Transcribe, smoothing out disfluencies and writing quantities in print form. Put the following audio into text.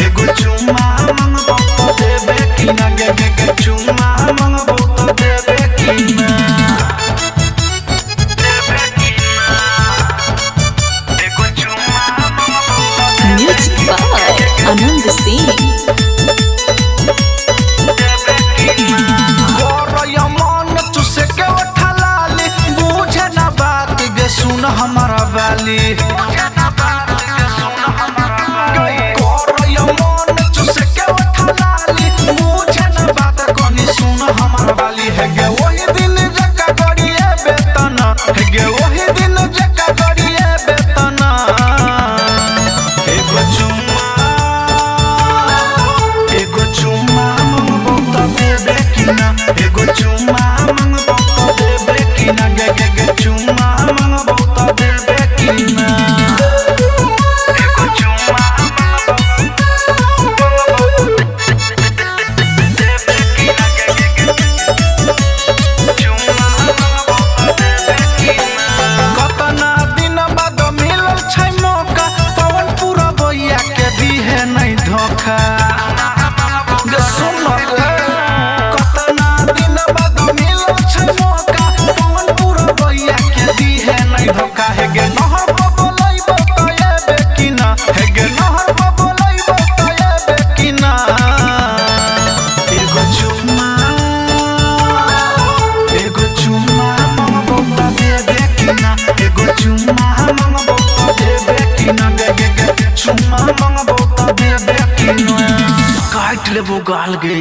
एगो चुम्मा मंगबो तो देबे कि ना गे गे गे चुम्मा मंगबो तो देबे कि ना एगो चुम्मा मंगबो तो देबे म्यूजिक बाय आनंद सिंह। सुन हमारा वाली सुन हमारा वाली है गे वही दिन जका गड़िए बेतना है गे वही दिन जका गड़िए बेतना एगो चुम्मा मंगबो तो देबे कि ना एगो चुम्मा मंगबो तो देबे कि ना गे गे गे चुम्मा मंगबो तो देबे कि ना एगो चुम्मा देबे कि ना गे गे गे चुम्मा मंगबो तो देबे कि ना कतना दिन बाद मिलल छै मौका पवन पूरा बइया के दिहे नहीं धोखा गे सुन रे कतना दिन बाद मिलल छै मौका पवन पूरा बइया के दिहे नहीं धोखा है गे नहर बोलैबो तो एबे कि ना है गे नहर बोलैबो तो एबे कि ना एगो चुम्मा मंगबो तो देबे कि ना एगो चुम्मा मंगबो तो देबे कि ना गे गे गे चुम्मा मंगबो तो देबे कि ना काट लेबो गाल गे।